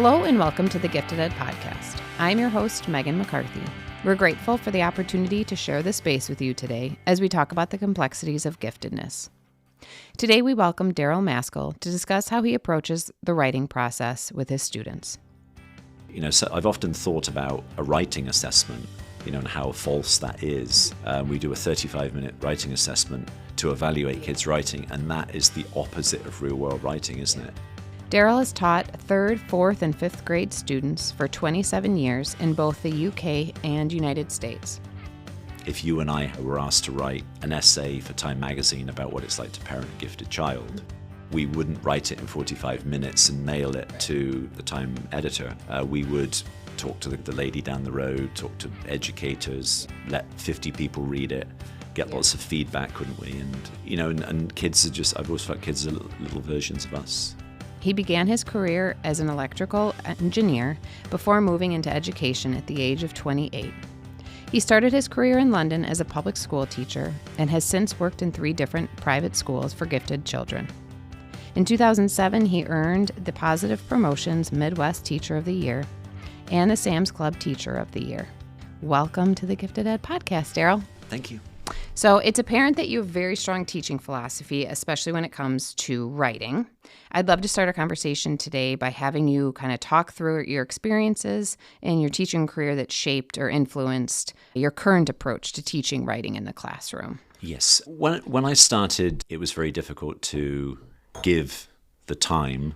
Hello and welcome to the Gifted Ed Podcast. I'm your host, Meghan McCarthy. We're grateful for the opportunity to share this space with you today as we talk about the complexities of giftedness. Today we welcome Darrell Maskell to discuss how he approaches the writing process with his students. So I've often thought about a writing assessment, and how false that is. We do a 35-minute writing assessment to evaluate kids' writing, and that is the opposite of real-world writing, isn't it? Darrell has taught 3rd, 4th, and 5th grade students for 27 years in both the UK and United States. If you and I were asked to write an essay for Time magazine about what it's like to parent a gifted child, we wouldn't write it in 45 minutes and mail it to the Time editor. We would talk to the lady down the road, talk to educators, let 50 people read it, get lots of feedback, wouldn't we? And kids are just, I've always felt kids are little versions of us. He began his career as an electrical engineer before moving into education at the age of 28. He started his career in London as a public school teacher and has since worked in 3 different private schools for gifted children. In 2007, he earned the Positive Promotions Midwest Teacher of the Year and the Sam's Club Teacher of the Year. Welcome to the Gifted Ed Podcast, Darrell. Thank you. So it's apparent that you have very strong teaching philosophy, especially when it comes to writing. I'd love to start our conversation today by having you kind of talk through your experiences in your teaching career that shaped or influenced your current approach to teaching writing in the classroom. Yes. When I started, it was very difficult to give the time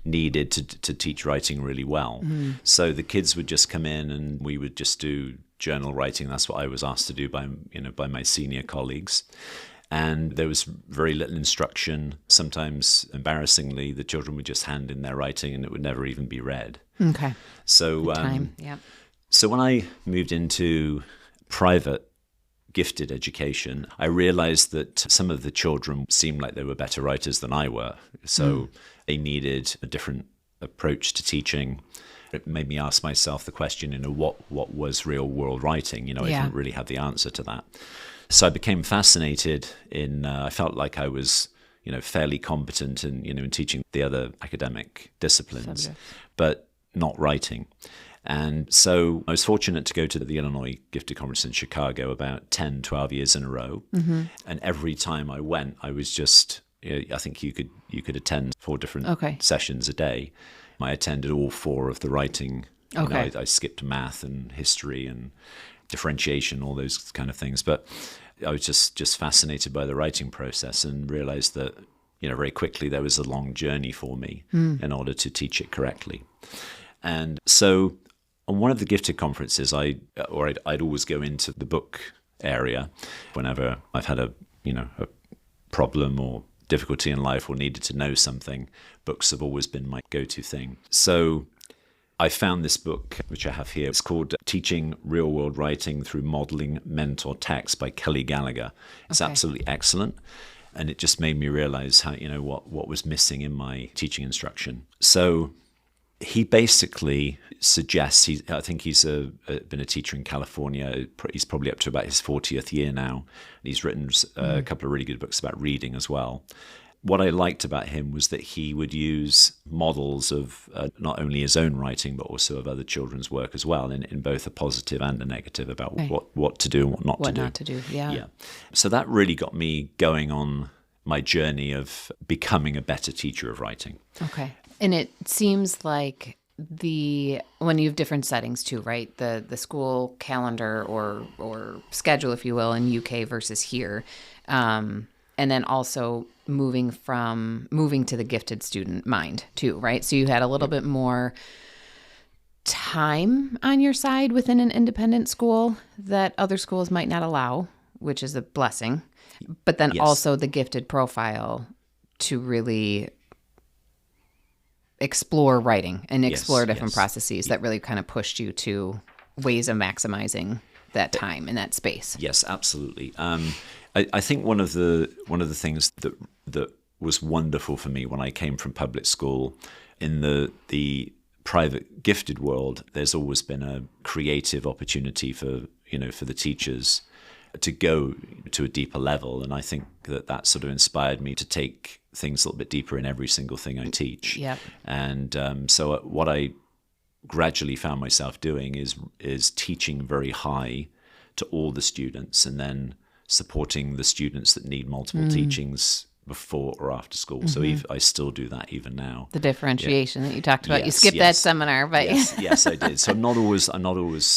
needed to teach writing really well. Mm-hmm. So the kids would just come in and we would just do journal writing. That's what I was asked to do by my senior colleagues. And there was very little instruction. Sometimes, embarrassingly, the children would just hand in their writing and it would never even be read. Okay. So, Yeah. So when I moved into private gifted education, I realized that some of the children seemed like they were better writers than I were. So they needed a different approach to teaching. It made me ask myself the question, what was real world writing? I didn't really have the answer to that. So I became fascinated I felt like I was, fairly competent in teaching the other academic disciplines, but not writing. And so I was fortunate to go to the Illinois Gifted Conference in Chicago about 10, 12 years in a row. Mm-hmm. And every time I went, I was just, I think you could attend 4 different sessions a day. I attended all 4 of the writing. Okay. I skipped math and history and differentiation, all those kind of things. But I was just fascinated by the writing process and realized that, very quickly there was a long journey for me in order to teach it correctly. And so on one of the gifted conferences, I'd always go into the book area whenever I've had a problem or difficulty in life or needed to know something. Books have always been my go-to thing. So I found this book, which I have here. It's called Teaching Real-World Writing Through Modeling Mentor Text by Kelly Gallagher. It's absolutely excellent. And it just made me realize how, what was missing in my teaching instruction. So he basically suggests, I think he's been a teacher in California. He's probably up to about his 40th year now. He's written a couple of really good books about reading as well. What I liked about him was that he would use models of not only his own writing, but also of other children's work as well, in both a positive and a negative about what to do and what not to do. What not to do, yeah. So that really got me going on my journey of becoming a better teacher of writing. Okay. And it seems like when you have different settings too, right? The school calendar or schedule, if you will, in UK versus here. And then also moving to the gifted student mind too, right? So you had a little bit more time on your side within an independent school that other schools might not allow, which is a blessing. But then also the gifted profile to really explore writing and explore different processes that really kind of pushed you to ways of maximizing that time in that space. Yes, absolutely. I think one of the things that was wonderful for me when I came from public school, in the private gifted world, there's always been a creative opportunity for the teachers to go to a deeper level, and I think that sort of inspired me to take things a little bit deeper in every single thing I teach. Yep. And so what I gradually found myself doing is teaching very high to all the students, and then supporting the students that need multiple teachings before or after school. So I still do that even now. The differentiation that you talked about. Yes, you skipped that seminar, but yes, I did. So I'm not always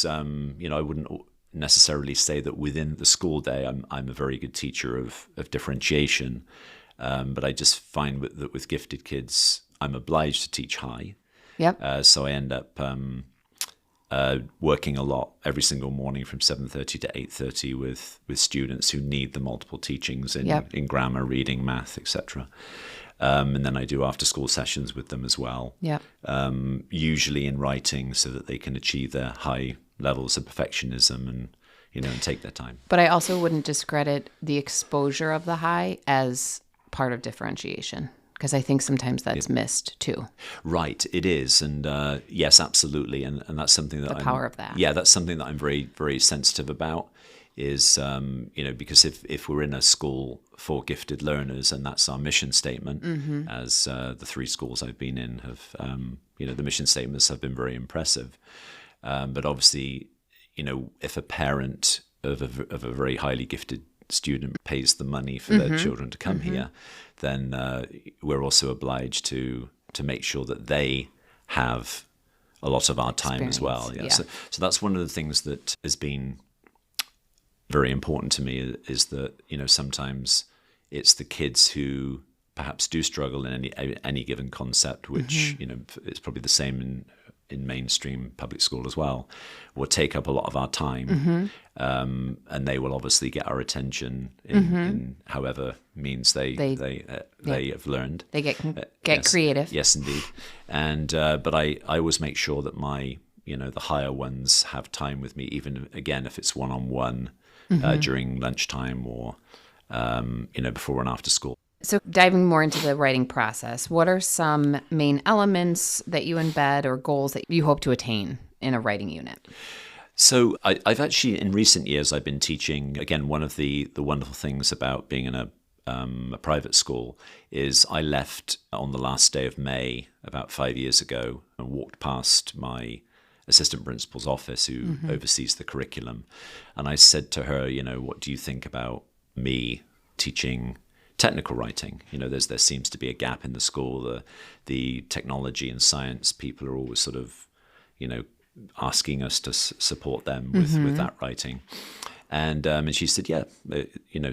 I wouldn't necessarily say that within the school day I'm a very good teacher of differentiation, but I just find that with gifted kids I'm obliged to teach high. Yep. So I end up working a lot every single morning from 7:30 to 8:30 with students who need the multiple teachings in grammar, reading, math, etc. And then I do after school sessions with them as well. Yep. Usually in writing, so that they can achieve their high levels of perfectionism and take their time. But I also wouldn't discredit the exposure of the high as part of differentiation, because I think sometimes that's missed too. Right, it is. And yes, absolutely. And that's something that the power of that. Yeah, that's something that I'm very, very sensitive about is, because if we're in a school for gifted learners, and that's our mission statement, as the 3 schools I've been in have, the mission statements have been very impressive. But obviously, if a parent of a very highly gifted student pays the money for their children to come here, then we're also obliged to make sure that they have a lot of our time as well. Yeah. So that's one of the things that has been very important to me, is that sometimes it's the kids who perhaps do struggle in any given concept, which it's probably the same in mainstream public school as well, will take up a lot of our time, and they will obviously get our attention in however means they have learned. They get yes, creative. Yes, indeed. And but I always make sure that my the higher ones have time with me, even again if it's one-on-one during lunchtime or before and after school. So diving more into the writing process, what are some main elements that you embed or goals that you hope to attain in a writing unit? So I've actually, in recent years, I've been teaching, again, one of the wonderful things about being in a private school is I left on the last day of May about 5 years ago and walked past my assistant principal's office who oversees the curriculum. And I said to her, what do you think about me teaching technical writing? There seems to be a gap in the school. The technology and science people are always sort of, asking us to support them with that writing. And she said, yeah,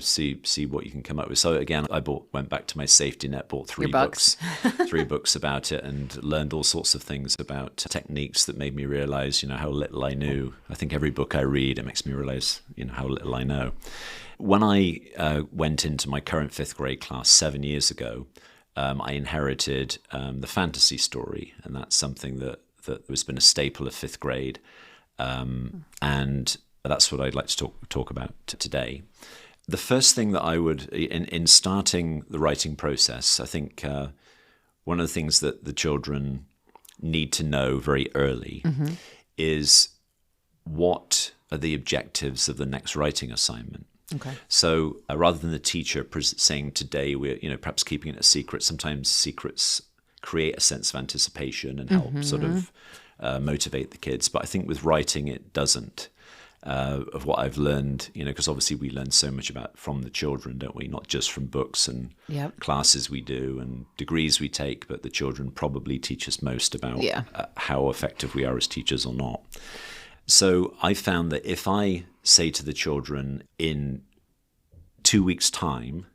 see what you can come up with. So again, I went back to my safety net, bought 3 books, 3 books about it, and learned all sorts of things about techniques that made me realize, how little I knew. I think every book I read, it makes me realize, how little I know. When I went into my current 5th grade class 7 years ago, I inherited the fantasy story, and that's something that has been a staple of 5th grade, and that's what I'd like to talk about today. The first thing that I would, in starting the writing process, I think one of the things that the children need to know very early is what are the objectives of the next writing assignment. Okay. So rather than the teacher saying today we're perhaps keeping it a secret, sometimes secrets create a sense of anticipation and help sort of motivate the kids. But I think with writing it doesn't. Of what I've learned, because obviously we learn so much from the children, don't we? Not just from books and classes we do and degrees we take, but the children probably teach us most about how effective we are as teachers or not. So I found that if I say to the children, in 2 weeks' time,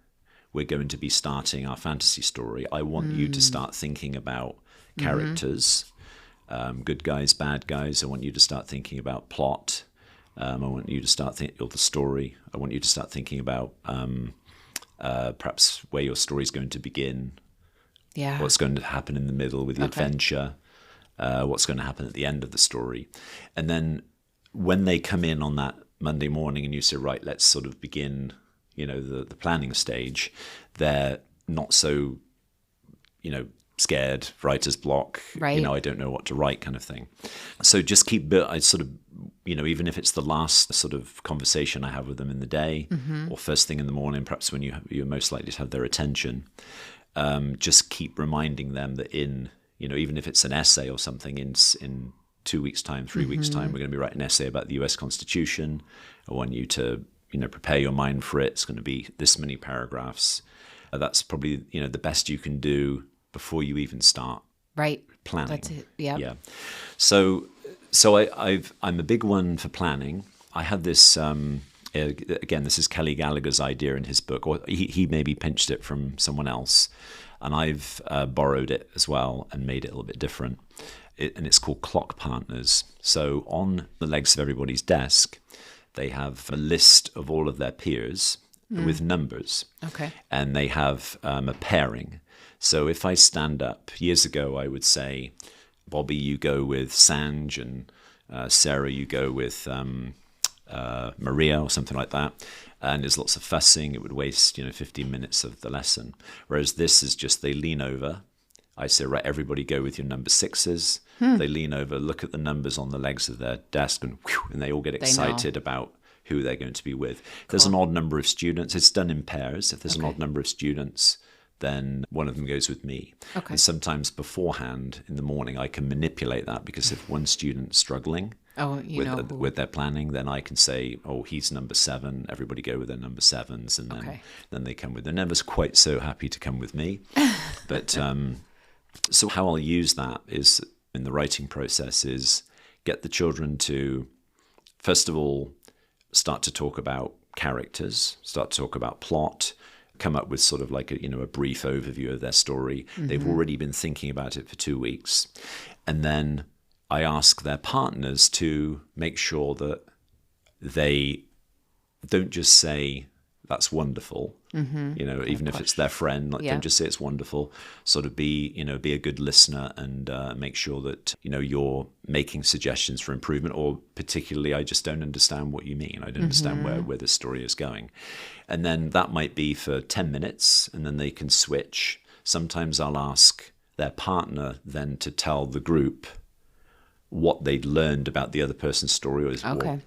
we're going to be starting our fantasy story, I want you to start thinking about characters, good guys, bad guys. I want you to start thinking about plot. I want you to start thinking of the story. I want you to start thinking about perhaps where your story is going to begin, what's going to happen in the middle with the adventure, what's going to happen at the end of the story. And then when they come in on that Monday morning and you say, right, let's sort of begin, the planning stage, they're not so, scared, writer's block, right. I don't know what to write kind of thing. So just I sort of, even if it's the last sort of conversation I have with them in the day or first thing in the morning, perhaps when you're most likely to have their attention, just keep reminding them that even if it's an essay or something, in 2 weeks' time, 3 weeks' time, we're going to be writing an essay about the US Constitution. I want you to, prepare your mind for it. It's going to be this many paragraphs. That's probably, the best you can do before you even start planning. That's it. Yep. Yeah. So I'm a big one for planning. I had this, again, this is Kelly Gallagher's idea in his book, or he maybe pinched it from someone else. And I've borrowed it as well and made it a little bit different. And it's called clock partners. So on the legs of everybody's desk, they have a list of all of their peers with numbers. Okay. And they have a pairing. So if I stand up, years ago, I would say, Bobby, you go with Sanj, and Sarah, you go with Maria, or something like that. And there's lots of fussing. It would waste, 15 minutes of the lesson. Whereas this is just, they lean over. I say, right, everybody go with your number sixes. They lean over, look at the numbers on the legs of their desk, and they all get excited about who they're going to be with. If there's an odd number of students, it's done in pairs. If there's an odd number of students, then one of them goes with me. Okay. And sometimes beforehand in the morning, I can manipulate that, because if one student's struggling with their planning, then I can say, oh, he's number 7. Everybody go with their number 7s. And then they come with, they're never quite so happy to come with me. But so how I'll use that is in the writing process is get the children to, first of all, start to talk about characters, start to talk about plot, come up with sort of like a brief overview of their story. They've already been thinking about it for 2 weeks. And then I ask their partners to make sure that they don't just say, that's wonderful, even if it's their friend, don't just say it's wonderful. Sort of be a good listener and make sure that, you're making suggestions for improvement, or particularly, I just don't understand what you mean. I don't understand where the story is going. And then that might be for 10 minutes, and then they can switch. Sometimes I'll ask their partner then to tell the group what they'd learned about the other person's story,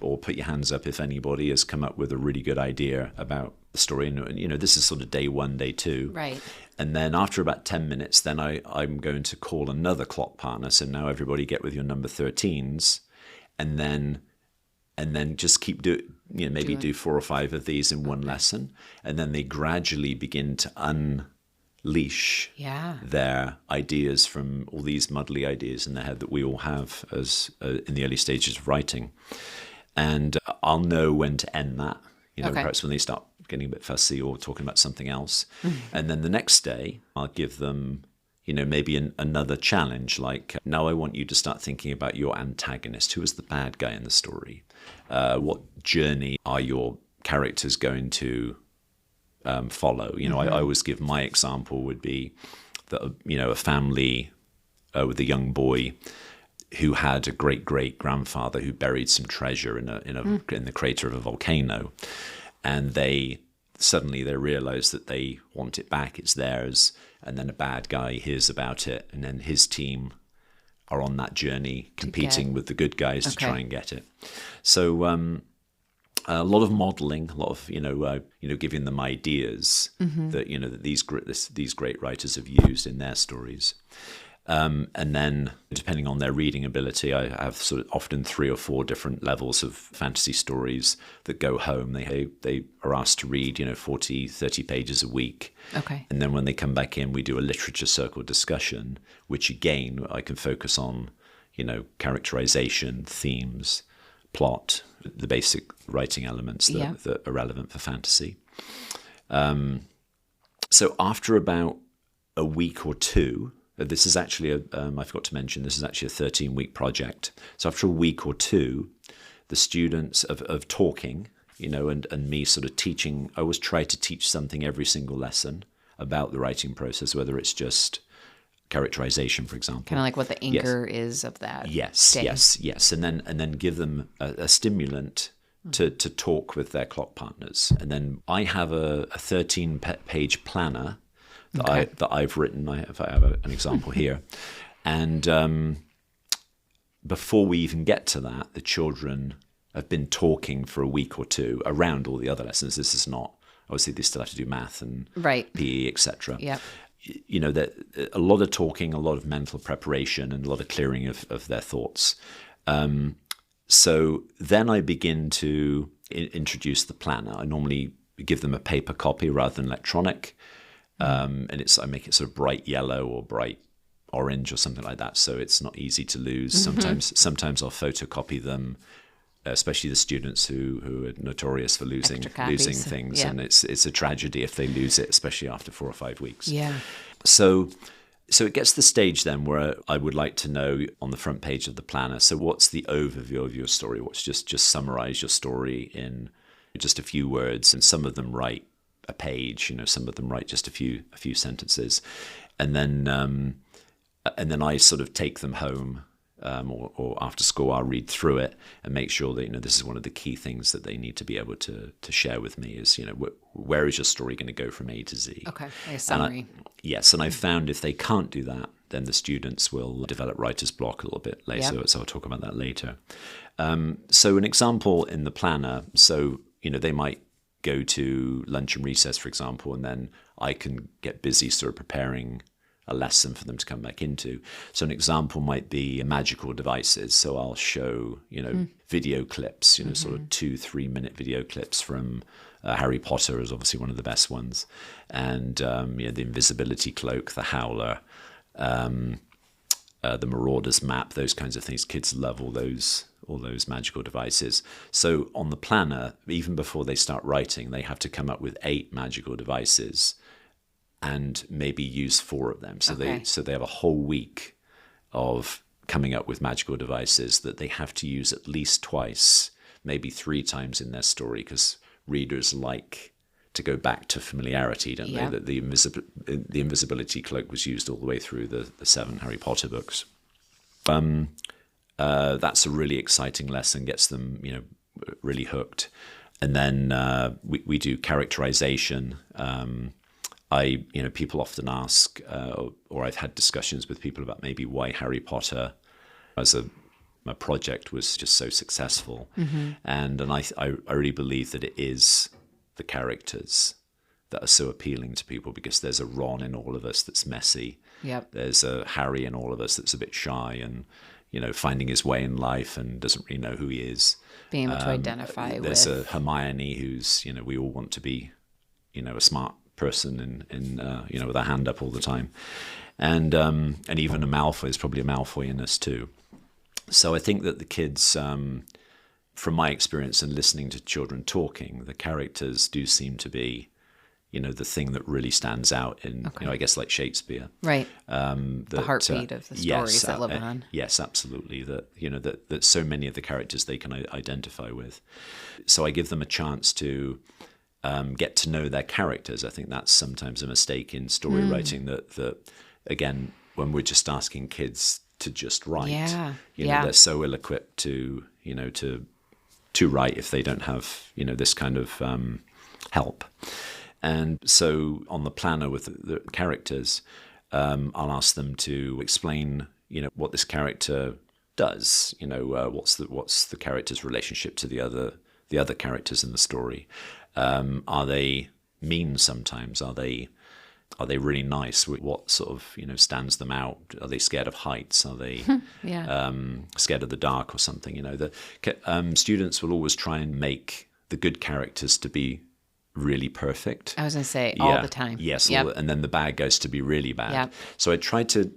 or put your hands up if anybody has come up with a really good idea about the story. And this is sort of day 1, day 2. Right. And then after about 10 minutes, then I'm going to call another clock partner. So now everybody get with your number 13s, and then just keep do 4 or 5 of these in one lesson. And then they gradually begin to unleash their ideas from all these muddly ideas in their head that we all have as in the early stages of writing. And I'll know when to end that, perhaps when they start getting a bit fussy or talking about something else. And then the next day, I'll give them, maybe another challenge, like, now I want you to start thinking about your antagonist. Who is the bad guy in the story? What journey are your characters going to follow? I always give, my example would be that, a family with a young boy who had a great-great-grandfather who buried some treasure in the crater of a volcano. And they realize that they want it back, it's theirs, and then a bad guy hears about it, and then his team are on that journey competing with the good guys to try and get it. So a lot of modeling, a lot of giving them ideas that that these great writers have used in their stories. And then, depending on their reading ability, I have sort of often 3 or 4 different levels of fantasy stories that go home. They are asked to read, 40, 30 pages a week. Okay. And then when they come back in, we do a literature circle discussion, which again, I can focus on, characterization, themes, plot, the basic writing elements that are relevant for fantasy. So after about a week or 2, this is actually I forgot to mention, this is actually a 13-week project. So after a week or 2, the students of talking, and me sort of teaching, I always try to teach something every single lesson about the writing process, whether it's just characterization, for example. Kind of like what the anchor is of that. Yes. And then give them a stimulant to talk with their clock partners. And then I have a 13-page planner that I've written. I have an example here. And before we even get to that, the children have been talking for a week or 2 around all the other lessons. This is not, obviously they still have to do math and PE, etc. Yep. that a lot of talking, a lot of mental preparation, and a lot of clearing of their thoughts. So then I begin to introduce the planner. I normally give them a paper copy rather than electronic, and I make it sort of bright yellow or bright orange or something like that, so it's not easy to lose. Sometimes I'll photocopy them, especially the students who are notorious for losing things, and it's a tragedy if they lose it, especially after 4 or 5 weeks. Yeah. So it gets to the stage then where I would like to know on the front page of the planner, so what's the overview of your story? What's just summarize your story in just a few words, and some of them write a page, some of them write just a few sentences, and then I sort of take them home, or after school I'll read through it and make sure that this is one of the key things that they need to be able to share with me is where is your story going to go from A to Z? Okay, a summary. And I've found if they can't do that, then the students will develop writer's block a little bit later. Yep. So I'll talk about that later. So an example in the planner, so they might go to lunch and recess, for example, and then I can get busy sort of preparing a lesson for them to come back into. So an example might be magical devices. So I'll show, video clips, sort of 2-3 minute video clips from Harry Potter is obviously one of the best ones. And, the invisibility cloak, the howler, the Marauder's map, those kinds of things. Kids love all those magical devices. So on the planner, even before they start writing, they have to come up with 8 magical devices and maybe use 4 of them. So they have a whole week of coming up with magical devices that they have to use at least twice, maybe 3 times in their story, because readers like to go back to familiarity, don't they? That the invisibility cloak was used all the way through the 7 Harry Potter books. That's a really exciting lesson, gets them, really hooked. And then we do characterization. People often ask, or I've had discussions with people about maybe why Harry Potter as a project was just so successful. And I really believe that it is the characters that are so appealing to people, because there's a Ron in all of us that's messy. Yep. There's a Harry in all of us that's a bit shy and, finding his way in life and doesn't really know who he is. Being able to identify with. There's a Hermione who's, we all want to be, a smart person in with a hand up all the time, and even a Malfoy is probably a Malfoy in us too. So I think that the kids, from my experience and listening to children talking, the characters do seem to be, the thing that really stands out in, I guess like Shakespeare, right? The heartbeat of the stories that live on. Yes, absolutely. That so many of the characters they can identify with. So I give them a chance to get to know their characters. I think that's sometimes a mistake in story writing, that again, when we're just asking kids to just write, they're so ill-equipped to write if they don't have, this kind of help. And so on the planner with the characters, I'll ask them to explain, what this character does, what's the character's relationship to the other characters in the story. Are they mean sometimes? Are they really nice? What sort of stands them out? Are they scared of heights? Are they scared of the dark or something? The students will always try and make the good characters to be really perfect. I was going to say all the time. Yes, and then the bad guys to be really bad. Yep. So I try to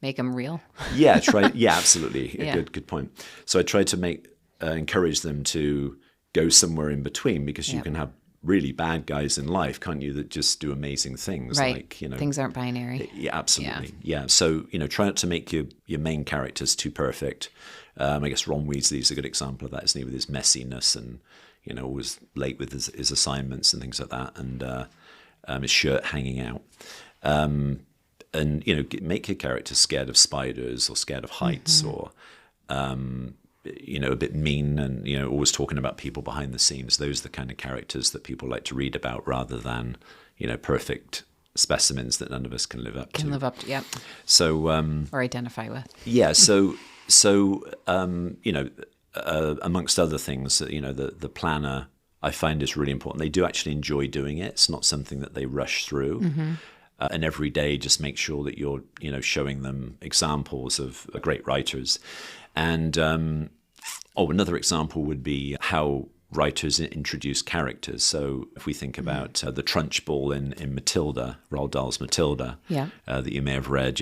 make them real. Yeah, absolutely. Good point. So I try to encourage them to go somewhere in between, because you can have really bad guys in life, can't you, that just do amazing things. Right. Like, things aren't binary. Yeah, absolutely. Yeah. So, try not to make your main characters too perfect. I guess Ron Weasley's a good example of that, isn't he, with his messiness and, always late with his assignments and things like that, and his shirt hanging out. And, make your characters scared of spiders or scared of heights, or, a bit mean and, always talking about people behind the scenes. Those are the kind of characters that people like to read about, rather than, perfect specimens that none of us can live up to. Yep. So, or identify with. Yeah. So, amongst other things, the planner I find is really important. They do actually enjoy doing it. It's not something that they rush through. And every day, just make sure that you're, showing them examples of great writers. And another example would be how writers introduce characters. So if we think about the Trunchbull in Matilda, Roald Dahl's Matilda, that you may have read,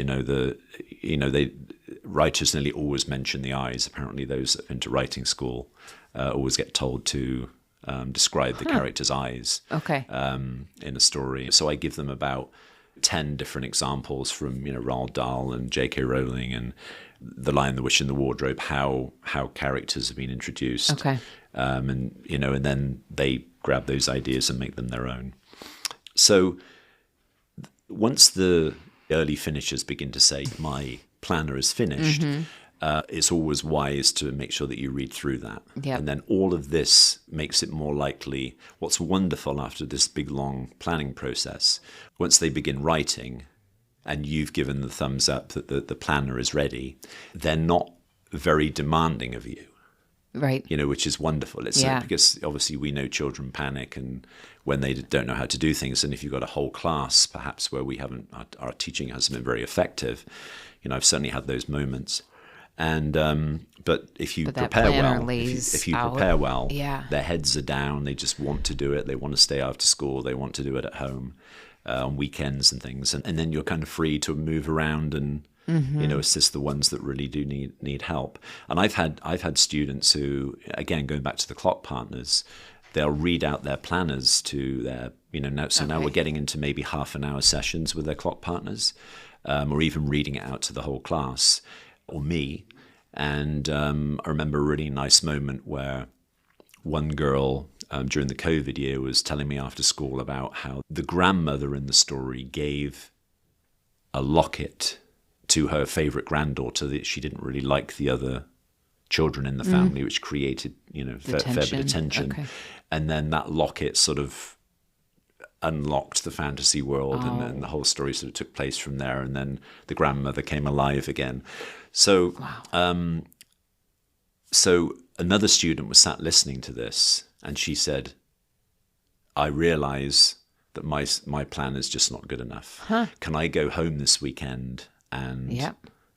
writers nearly always mention the eyes. Apparently, those that have been to writing school always get told to describe the character's eyes in a story. So I give them about 10 different examples from Roald Dahl and J.K. Rowling and The Lion, the Witch, and the Wardrobe, how characters have been introduced, and then they grab those ideas and make them their own. So once the early finishers begin to say, "My planner is finished," it's always wise to make sure that you read through that. And then all of this makes it more likely. What's wonderful after this big, long planning process, once they begin writing and you've given the thumbs up that the planner is ready, they're not very demanding of you. Right. Which is wonderful. It's because obviously we know children panic and when they don't know how to do things. And if you've got a whole class, perhaps where our teaching hasn't been very effective, I've certainly had those moments. And but if you prepare well, prepare well, their heads are down. They just want to do it. They want to stay after school. They want to do it at home on weekends and things. And then you're kind of free to move around and assist the ones that really do need help. And I've had students who, again, going back to the clock partners, they'll read out their planners to their now we're getting into maybe half an hour sessions with their clock partners, or even reading it out to the whole class or me. And I remember a really nice moment where one girl during the COVID year was telling me after school about how the grandmother in the story gave a locket to her favorite granddaughter that she didn't really like the other children in the family, which created fair bit of tension. And then that locket sort of unlocked the fantasy world, and the whole story sort of took place from there. And then the grandmother came alive again. So, so another student was sat listening to this, and she said, "I realize that my plan is just not good enough. Can I go home this weekend and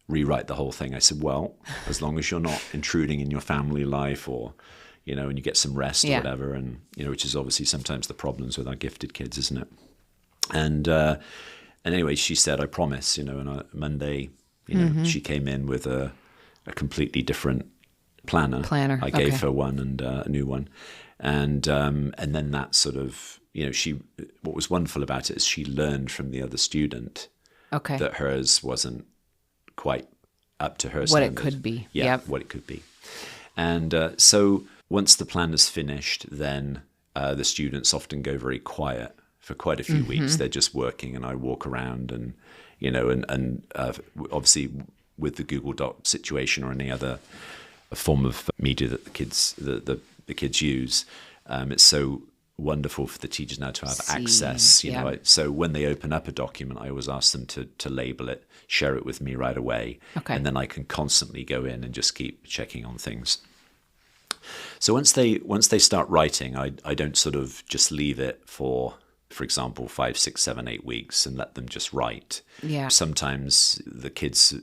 rewrite the whole thing?" I said, "Well, as long as you're not intruding in your family life, or and you get some rest or whatever, and which is obviously sometimes the problems with our gifted kids, isn't it?" And anyway, she said, "I promise." And on Monday, she came in with a completely different planner. I gave her one and a new one, and then that sort of what was wonderful about it is she learned from the other student that hers wasn't quite up to her standard. What it could be. What it could be. And so once the plan is finished, then the students often go very quiet for quite a few weeks. They're just working, and I walk around and, and obviously with the Google Doc situation or any other form of media that the kids use, it's so wonderful for the teachers now to have access. So when they open up a document, I always ask them to label it, share it with me right away, and then I can constantly go in and just keep checking on things. So once they start writing, I don't sort of just leave it for example, 5, 6, 7, 8 weeks and let them just write. Sometimes the kids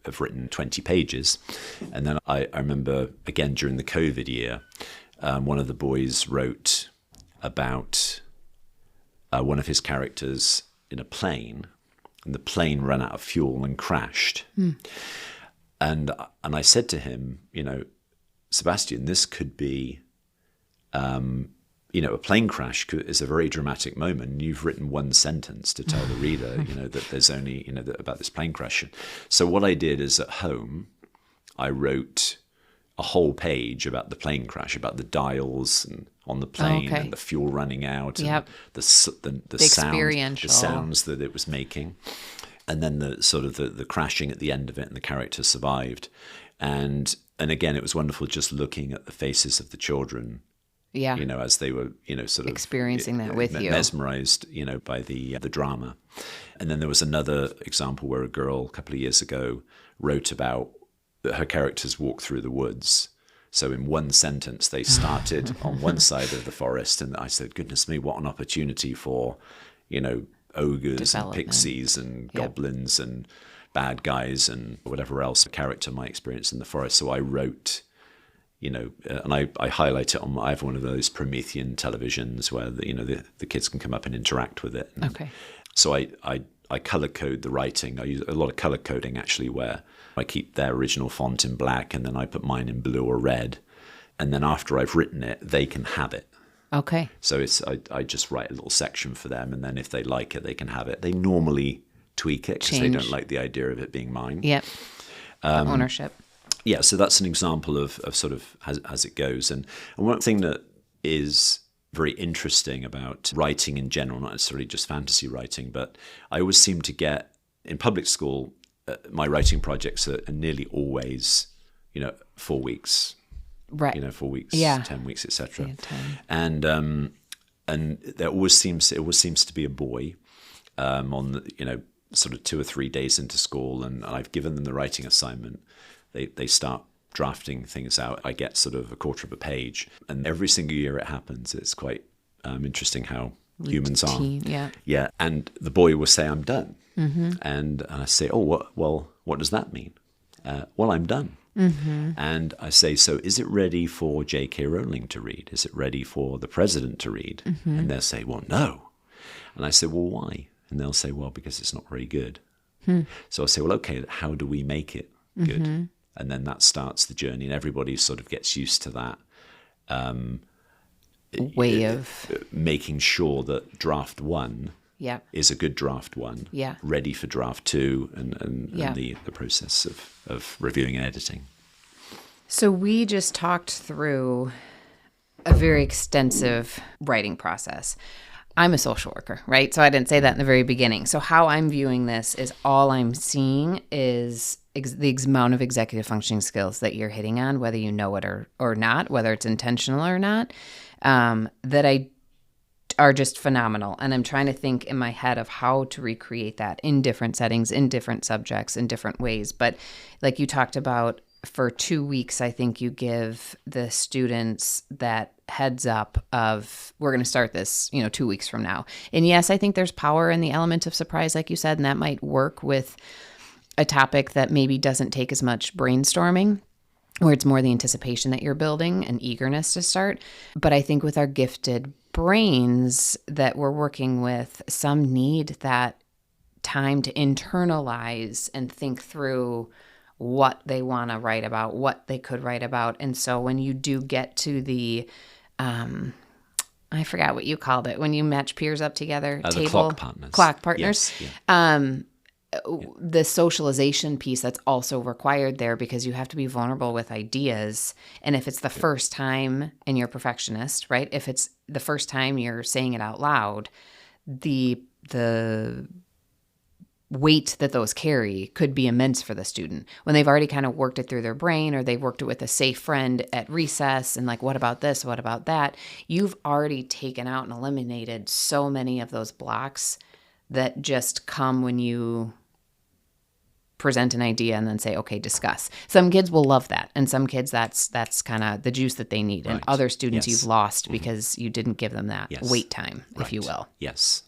have written 20 pages, and then I remember again during the COVID year, one of the boys wrote about one of his characters in a plane, and the plane ran out of fuel and crashed. And I said to him, Sebastian, this could be, a plane crash is a very dramatic moment. And you've written one sentence to tell the reader, that there's only, about this plane crash. So what I did is at home, I wrote a whole page about the plane crash, about the dials and on the plane and the fuel running out and the sounds that it was making. And then the sort of the crashing at the end of it, and the character survived. And again, it was wonderful just looking at the faces of the children, as they were, sort of experiencing that with you, mesmerized, by the drama. And then there was another example where a girl a couple of years ago wrote about that her characters walk through the woods. So in one sentence, they started on one side of the forest, and I said, "Goodness me, what an opportunity for, ogres and Development. pixies and goblins and bad guys and whatever else character my experience in the forest. So I wrote, and I highlight it on, I have one of those Promethean televisions where the kids can come up and interact with it. And Okay. so I color code the writing. I use a lot of color coding actually, where I keep their original font in black and then I put mine in blue or red. And then after I've written it, they can have it. Okay. So I just write a little section for them, and then if they like it, they can have it. They normally tweak it because they don't like the idea of it being mine. Yep. Ownership. Yeah, so that's an example of sort of as it goes. And one thing that is very interesting about writing in general, not necessarily just fantasy writing, but I always seem to get, in public school, my writing projects are nearly always, 4 weeks. Right. 4 weeks, Yeah. 10 weeks, etc. Yeah, And there always seems to be a boy on the, sort of 2 or 3 days into school, and I've given them the writing assignment. They start drafting things out. I get sort of a quarter of a page, and every single year it happens. It's quite interesting how humans are. Yeah. Yeah, and the boy will say, "I'm done," and I say, "Oh, what does that mean?" Well, I'm done. And I say, so is it ready for J.K. Rowling to read? Is it ready for the president to read? And they'll say, well, no. And I say, well, why? And they'll say, well, because it's not very good. So I say, well, okay, how do we make it good? And then that starts the journey, and everybody sort of gets used to that. Way of making sure that draft one is a good draft one, Yeah. ready for draft two, and the process of reviewing and editing. So we just talked through a very extensive writing process. I'm a social worker, right? So I didn't say that in the very beginning. So how I'm viewing this is all I'm seeing is the amount of executive functioning skills that you're hitting on, whether you know it or not, whether it's intentional or not, that are just phenomenal. And I'm trying to think in my head of how to recreate that in different settings, in different subjects, in different ways. But like you talked about, for 2 weeks, I think you give the students that heads up of, we're going to start this, 2 weeks from now. And yes, I think there's power in the element of surprise, like you said, and that might work with a topic that maybe doesn't take as much brainstorming, where it's more the anticipation that you're building and eagerness to start. But I think with our gifted brains that we're working with, some need that time to internalize and think through what they want to write about, what they could write about. And so when you do get to the, I forgot what you called it, when you match peers up together, The clock partners. Clock partners. Yes, yeah. The socialization piece that's also required there, because you have to be vulnerable with ideas. And if it's the first time and you're a perfectionist, right? If it's the first time you're saying it out loud, the weight that those carry could be immense for the student when they've already kind of worked it through their brain, or they've worked it with a safe friend at recess and like, what about this? What about that? You've already taken out and eliminated so many of those blocks that just come when you present an idea and then say, okay, discuss. Some kids will love that. And some kids, that's kind of the juice that they need. And other students you've lost because you didn't give them that wait time, if you will. Yes.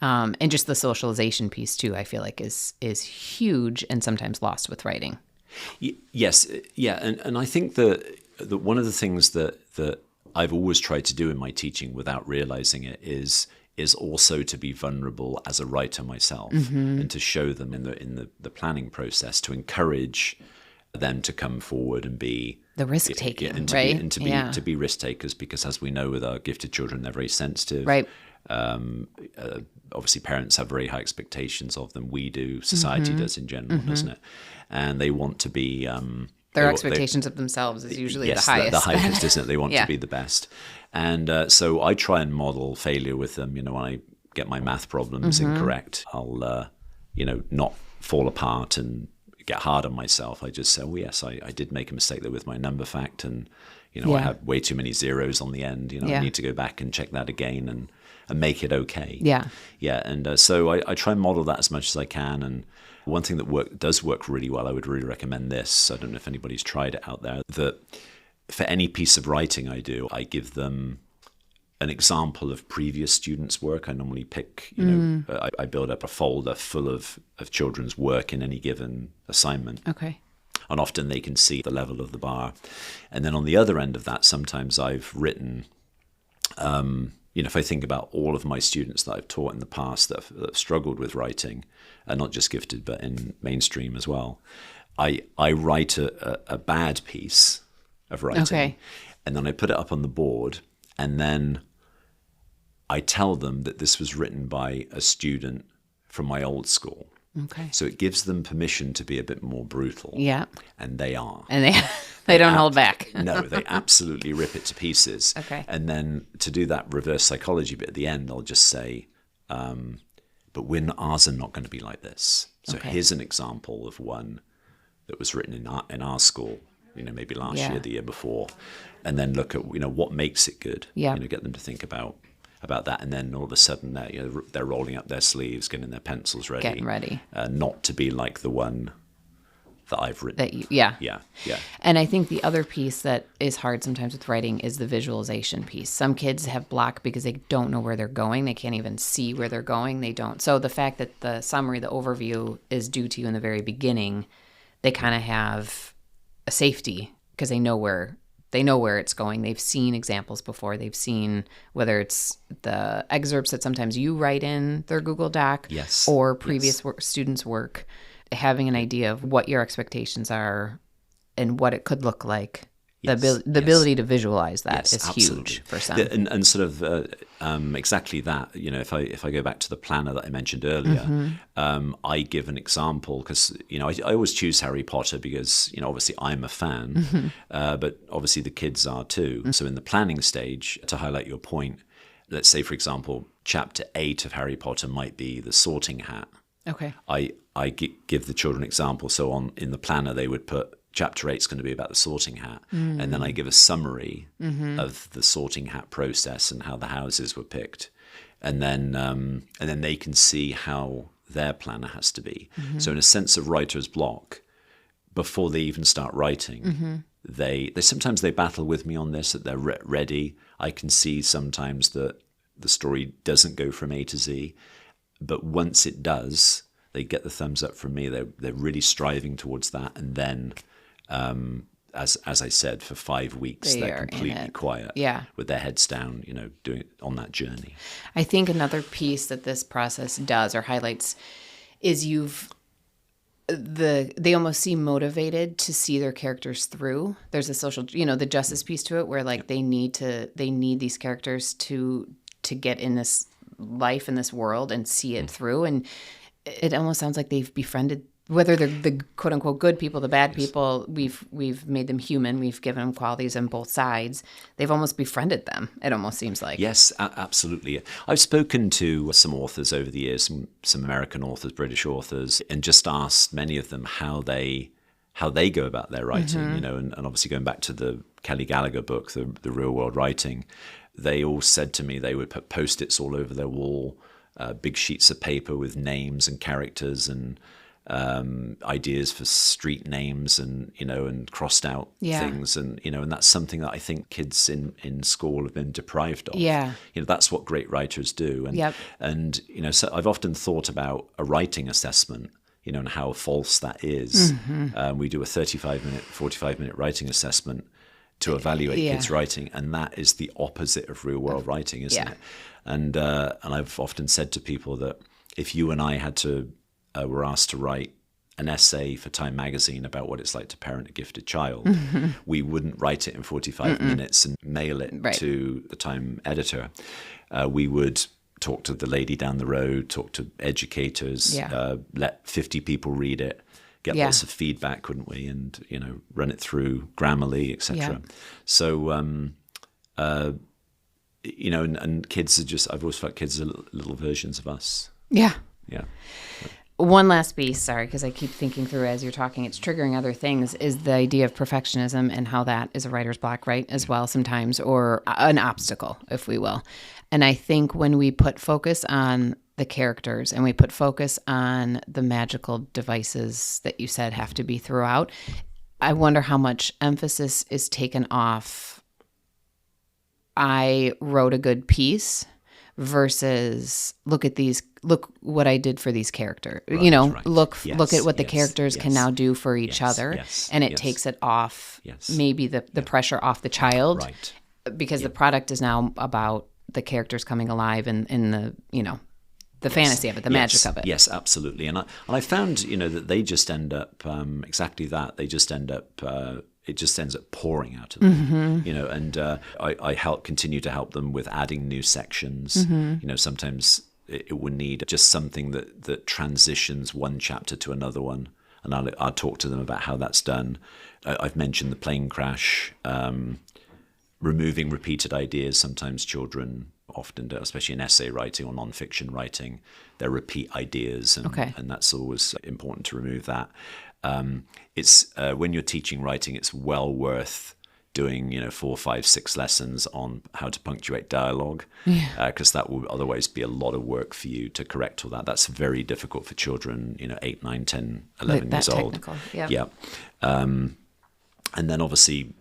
And just the socialization piece too, I feel like is huge and sometimes lost with writing. Yes, yeah, and I think that one of the things that I've always tried to do in my teaching without realizing it is also to be vulnerable as a writer myself, and to show them in the planning process, to encourage them to come forward and be the risk taking, and right? To be risk takers, because as we know with our gifted children, they're very sensitive, right? Obviously, parents have very high expectations of them. We do, society does in general, doesn't it? And they want to be. Their expectations of themselves is usually the highest. The highest, isn't it? They want to be the best. And so I try and model failure with them. When I get my math problems incorrect, I'll, not fall apart and get hard on myself. I just say, oh, yes, I did make a mistake there with my number fact. And, I have way too many zeros on the end. I need to go back and check that again and make it okay. Yeah. Yeah. And so I try and model that as much as I can. And one thing that does work really well, I would really recommend this. I don't know if anybody's tried it out there, that for any piece of writing I do, I give them an example of previous students' work. I normally pick, I build up a folder full of children's work in any given assignment. Okay. And often they can see the level of the bar. And then on the other end of that, sometimes I've written, if I think about all of my students that I've taught in the past that have struggled with writing, and not just gifted, but in mainstream as well, I write a bad piece of writing. Okay. And then I put it up on the board, and then I tell them that this was written by a student from my old school. Okay. So it gives them permission to be a bit more brutal. Yeah. And they are. And they don't hold back. No, they absolutely rip it to pieces. Okay. And then to do that reverse psychology bit at the end, I'll just say, but ours are not going to be like this. So here's an example of one that was written in our school, maybe last year, the year before. And then look at, what makes it good. Yeah. Get them to think about that, and then all of a sudden they're rolling up their sleeves, getting their pencils ready. Getting ready. Not to be like the one that I've written. Yeah. Yeah. And I think the other piece that is hard sometimes with writing is the visualization piece. Some kids have block because they don't know where they're going. They can't even see where they're going. They don't. So the fact that the summary, the overview is due to you in the very beginning, they kind of have a safety because they know where it's going. They've seen examples before. They've seen whether it's the excerpts that sometimes you write in their Google Doc, yes, or previous students' work, having an idea of what your expectations are and what it could look like. Yes, the ability to visualize that is absolutely huge for some. And sort of exactly that. If I go back to the planner that I mentioned earlier, I give an example because I always choose Harry Potter because obviously I'm a fan, but obviously the kids are too. So in the planning stage, to highlight your point, let's say for example, chapter 8 of Harry Potter might be the Sorting Hat. Okay. I give the children examples. So in the planner they would put, Chapter 8 is going to be about the sorting hat, and then I give a summary of the sorting hat process and how the houses were picked, and then they can see how their planner has to be. So in a sense of writer's block, before they even start writing, they sometimes they battle with me on this, that they're ready. I can see sometimes that the story doesn't go from A to Z, but once it does, they get the thumbs up from me. They're really striving towards that, and then. As I said, for 5 weeks, they're completely quiet, with their heads down, doing it on that journey. I think another piece that this process does or highlights is they almost seem motivated to see their characters through. There's a social, the justice piece to it, where like they need these characters to get in this life, in this world, and see it through. And it almost sounds like they've befriended. Whether they're the quote unquote good people, the bad people, we've made them human. We've given them qualities on both sides. They've almost befriended them. It almost seems like. Yes, absolutely. I've spoken to some authors over the years, some American authors, British authors, and just asked many of them how they go about their writing. And obviously going back to the Kelly Gallagher book, the Real World Writing, they all said to me they would put Post-its all over their wall, big sheets of paper with names and characters and. Ideas for street names and crossed out things and that's something that I think kids in school have been deprived of. That's what great writers do, and so I've often thought about a writing assessment and how false that is. We do a 35-minute 45-minute writing assessment to evaluate kids' writing, and that is the opposite of real world writing, isn't it? And I've often said to people that if you and I were asked to write an essay for Time magazine about what it's like to parent a gifted child, we wouldn't write it in 45 minutes and mail it to the Time editor. We would talk to the lady down the road, talk to educators, let 50 people read it, get lots of feedback, couldn't we? And, run it through Grammarly, etc. So, and kids are just, I've always felt kids are little versions of us. Yeah. Yeah. One last piece, sorry, because I keep thinking through as you're talking, it's triggering other things, is the idea of perfectionism and how that is a writer's block, right, as well sometimes, or an obstacle, if we will. And I think when we put focus on the characters and we put focus on the magical devices that you said have to be throughout, I wonder how much emphasis is taken off I wrote a good piece versus look what I did for these characters. Right. Look Yes, at what the yes, characters can yes. now do for each Yes, other. yes, And it yes. takes it off, Yes. maybe the pressure off the child. Right. Because the product is now about the characters coming alive and in the, the fantasy of it, the magic of it. Yes, absolutely. And I found, that they just end up exactly that. They just end up, it just ends up pouring out of them, and I continue to help them with adding new sections. Sometimes it would need just something that transitions one chapter to another one. And I'll talk to them about how that's done. I've mentioned the plane crash, removing repeated ideas. Sometimes children often do, especially in essay writing or nonfiction writing, they repeat ideas, and that's always important to remove that. It's when you're teaching writing, it's well worth doing 4, 5, 6 lessons on how to punctuate dialogue, because that will otherwise be a lot of work for you to correct all that. That's very difficult for children 8, 9, 10, 11 years old. Yeah. And then obviously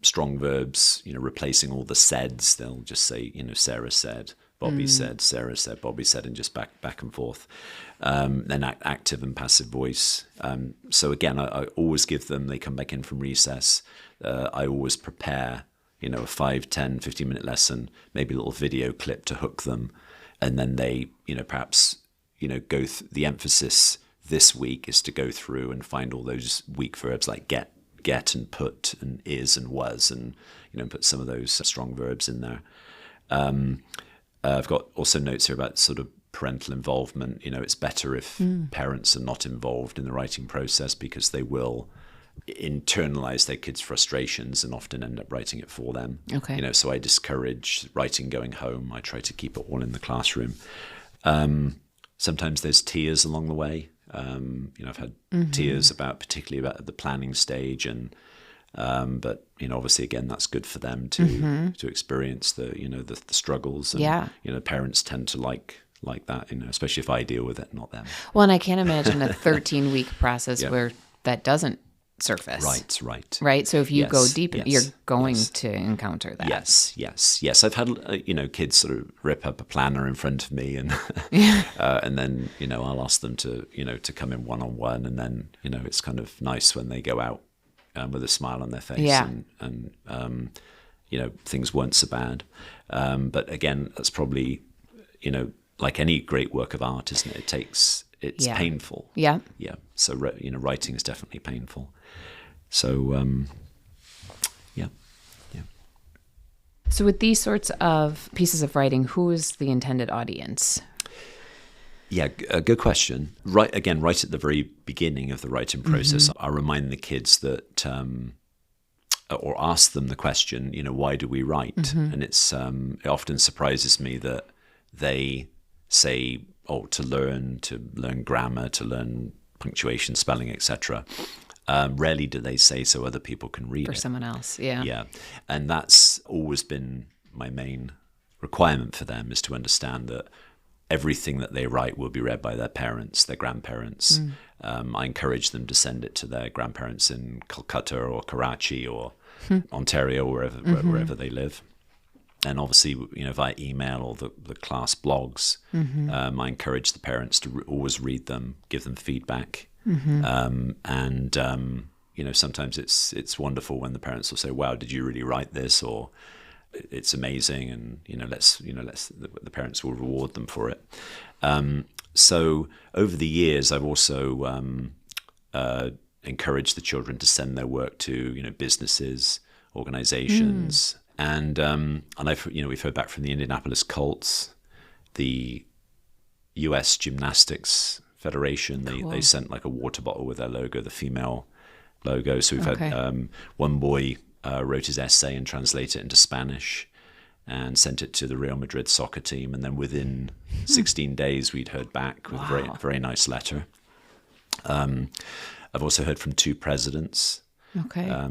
strong verbs, replacing all the saids. They'll just say, Sarah said, Bobby said, Sarah said, Bobby said, and just back and forth. Then active and passive voice. So again, I always give them, they come back in from recess. I always prepare, a 5, 10, 15-minute lesson, maybe a little video clip to hook them. And then they, perhaps, go the emphasis this week is to go through and find all those weak verbs like get and put and is and was, and put some of those strong verbs in there. I've got also notes here about sort of parental involvement. It's better if parents are not involved in the writing process, because they will internalize their kids' frustrations and often end up writing it for them. So I discourage writing going home. I try to keep it all in the classroom. Sometimes there's tears along the way. I've had tears particularly about the planning stage, and but obviously again that's good for them to experience the struggles. And, parents tend to like that, especially if I deal with it, not them. Well, and I can't imagine a 13-week process where that doesn't surface. Right. So if you go deep, you're going to encounter that. Yes. I've had kids sort of rip up a planner in front of me, and and then I'll ask them to to come in one-on-one, and then it's kind of nice when they go out with a smile on their face, and things weren't so bad. But again, that's probably like any great work of art, isn't it? It's painful. Yeah. So writing is definitely painful. So yeah. So with these sorts of pieces of writing, who is the intended audience? Yeah, a good question. Right at the very beginning of the writing process, I remind the kids that, or ask them the question, why do we write? And it often surprises me that they say, to learn grammar, to learn punctuation, spelling, etc. Rarely do they say so other people can read it. For someone else, yeah. And that's always been my main requirement for them, is to understand that everything that they write will be read by their parents, their grandparents. I encourage them to send it to their grandparents in Calcutta or Karachi or Ontario, wherever they live. And obviously, via email or the class blogs, I encourage the parents to always read them, give them feedback. And sometimes it's wonderful when the parents will say, "Wow, did you really write this?" Or "It's amazing," and the parents will reward them for it. So over the years, I've also encouraged the children to send their work to businesses, organizations. And we've heard back from the Indianapolis Colts, the U.S. Gymnastics Federation. Cool. They sent like a water bottle with their logo, the female logo. So we've had one boy wrote his essay and translated it into Spanish and sent it to the Real Madrid soccer team. And then within 16 days, we'd heard back with a very, very nice letter. I've also heard from 2 presidents.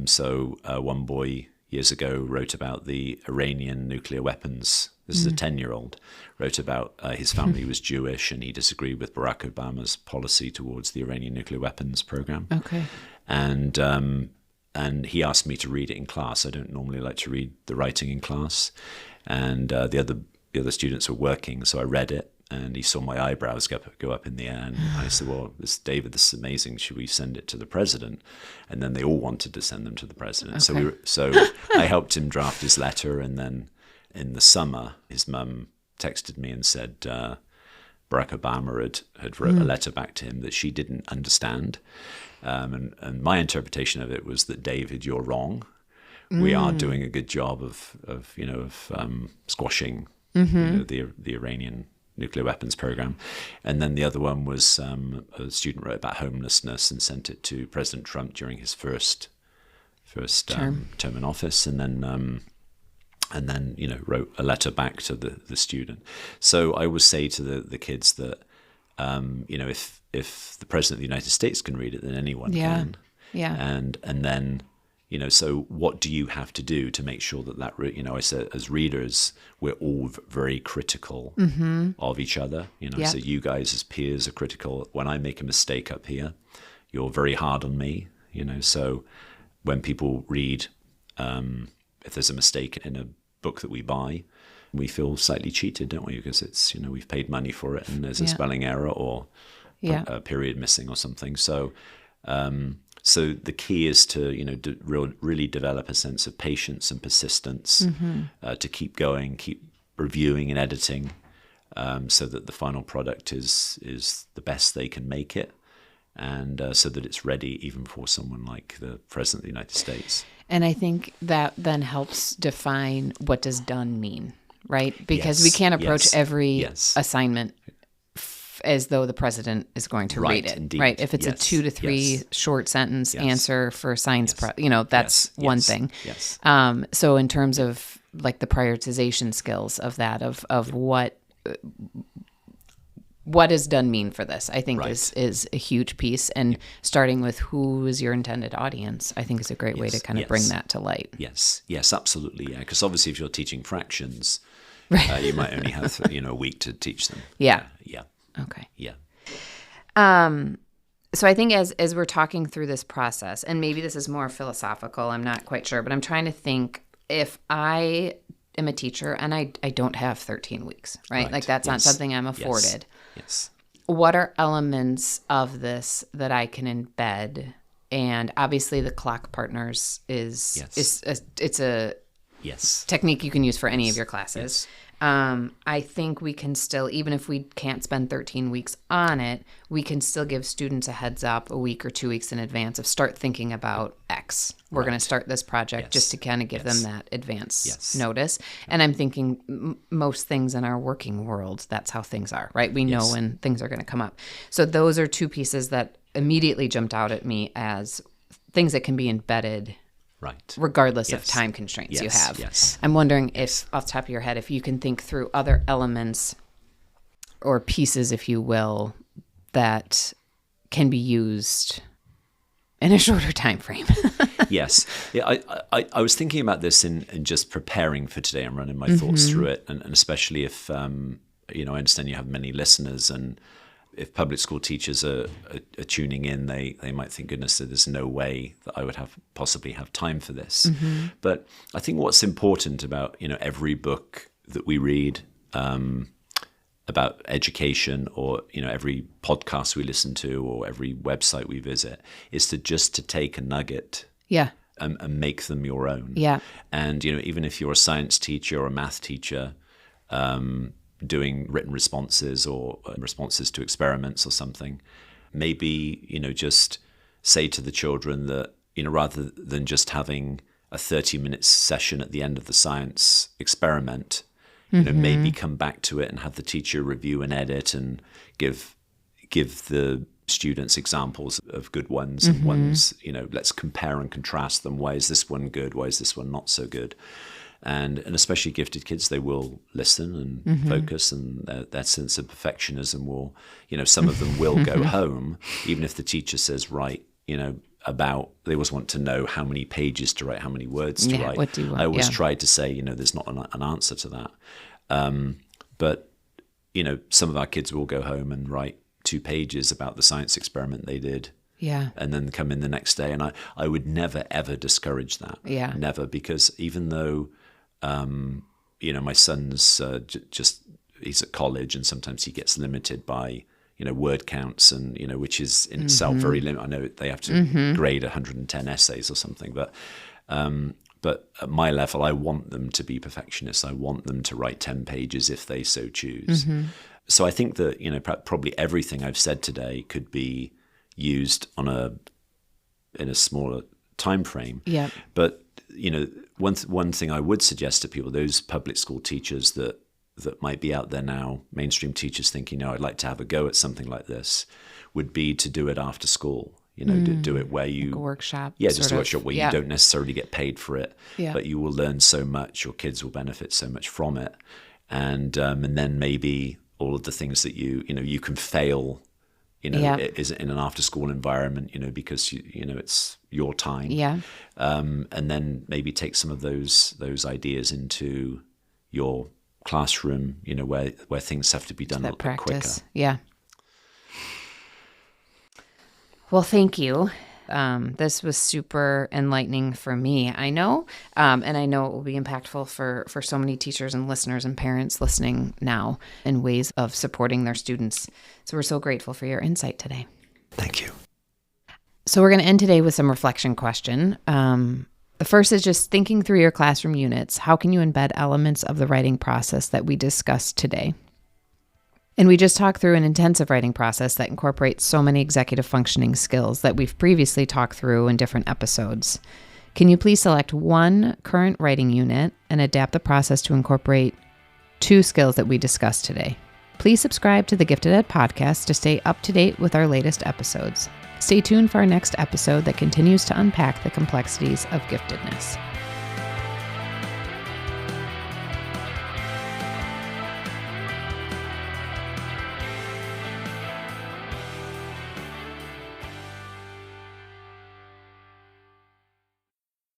So one boy years ago wrote about the Iranian nuclear weapons. This is a 10-year-old, wrote about his family was Jewish and he disagreed with Barack Obama's policy towards the Iranian nuclear weapons program. And and he asked me to read it in class. I don't normally like to read the writing in class, and the other students were working, so I read it. And he saw my eyebrows go up in the air, and I said, "Well, David, this is amazing. Should we send it to the president?" And then they all wanted to send them to the president. Okay. So I helped him draft his letter, and then in the summer, his mum texted me and said Barack Obama had wrote a letter back to him that she didn't understand, and my interpretation of it was that, David, you're wrong. We are doing a good job of squashing the Iranian nuclear weapons program. And then the other one was a student wrote about homelessness and sent it to President Trump during his first term in office, and then wrote a letter back to the student. So I always say to the kids that if the President of the United States can read it, then anyone can. Yeah. And then so what do you have to do to make sure that I said, as readers, we're all very critical of each other. So you guys as peers are critical. When I make a mistake up here, you're very hard on me. So when people read, if there's a mistake in a book that we buy, we feel slightly cheated, don't we? Because it's, we've paid money for it, and there's a spelling error or a period missing or something. So so the key is to really develop a sense of patience and persistence, to keep going, keep reviewing and editing, so that the final product is the best they can make it, and so that it's ready even for someone like the President of the United States. And I think that then helps define what does done mean, right? Because we can't approach every assignment as though the president is going to read it, indeed. Right? If it's a 2 to 3 short sentence answer for science, that's one thing. Yes. So in terms of like the prioritization skills of that, of what does done mean for this, I think is a huge piece. And starting with who is your intended audience, I think is a great way to kind of bring that to light. Yes, absolutely. Yeah, because obviously if you're teaching fractions, you might only have a week to teach them. Yeah. Okay. Yeah. So I think as we're talking through this process, and maybe this is more philosophical, I'm not quite sure, but I'm trying to think, if I am a teacher and I don't have 13 weeks, right? Like that's not something I'm afforded. Yes. What are elements of this that I can embed? And obviously the clock partners it's a technique you can use for any of your classes. I think we can still, even if we can't spend 13 weeks on it, we can still give students a heads up a week or 2 weeks in advance of start thinking about X. We're going to start this project just to kind of give them that advance notice. And I'm thinking most things in our working world, that's how things are, right? We know when things are going to come up. So those are two pieces that immediately jumped out at me as things that can be embedded regardless of time constraints you have. I'm wondering if, off the top of your head, if you can think through other elements or pieces, if you will, that can be used in a shorter time frame. Yes. Yeah, I was thinking about this in just preparing for today and running my thoughts through it, and especially if, I understand you have many listeners, and if public school teachers are tuning in, they might think, goodness, there's no way that I would possibly have time for this. But I think what's important about every book that we read about education, or every podcast we listen to, or every website we visit, is to take a nugget, and make them your own. And even if you're a science teacher or a math teacher, doing written responses or responses to experiments or something, maybe just say to the children that rather than just having a 30-minute session at the end of the science experiment, maybe come back to it and have the teacher review and edit and give the students examples of good ones and ones, let's compare and contrast them. Why is this one good? Why is this one not so good? And especially gifted kids, they will listen and focus, and that sense of perfectionism will, some of them will go home, even if the teacher says, they always want to know how many pages to write, how many words to write. What do you want? I always try to say, there's not an answer to that. But, some of our kids will go home and write 2 pages about the science experiment they did Yeah. and then come in the next day. And I would never, ever discourage that. Yeah. Never, because even though, my son's he's at college, and sometimes he gets limited by, word counts, and, which is in itself very limited. I know they have to grade 110 essays or something, but at my level, I want them to be perfectionists. I want them to write 10 pages if they so choose. So I think that, probably everything I've said today could be used in a smaller time frame. Yeah. But, one thing I would suggest to people, those public school teachers that might be out there now, mainstream teachers thinking, I'd like to have a go at something like this, would be to do it after school. Do it where you... Like a workshop. Yeah, just a workshop where you don't necessarily get paid for it, Yeah. but you will learn so much, your kids will benefit so much from it. And then maybe all of the things that you can fail, is in an after-school environment, because, it's your time. Yeah. And then maybe take some of those ideas into your classroom, where things have to be done a little bit quicker. Yeah. Well, thank you. This was super enlightening for me, I know. And I know it will be impactful for so many teachers and listeners and parents listening now in ways of supporting their students. So we're so grateful for your insight today. Thank you. So we're going to end today with some reflection question. The first is just thinking through your classroom units. How can you embed elements of the writing process that we discussed today? And we just talked through an intensive writing process that incorporates so many executive functioning skills that we've previously talked through in different episodes. Can you please select one current writing unit and adapt the process to incorporate 2 skills that we discussed today? Please subscribe to the Gifted Ed podcast to stay up to date with our latest episodes. Stay tuned for our next episode that continues to unpack the complexities of giftedness.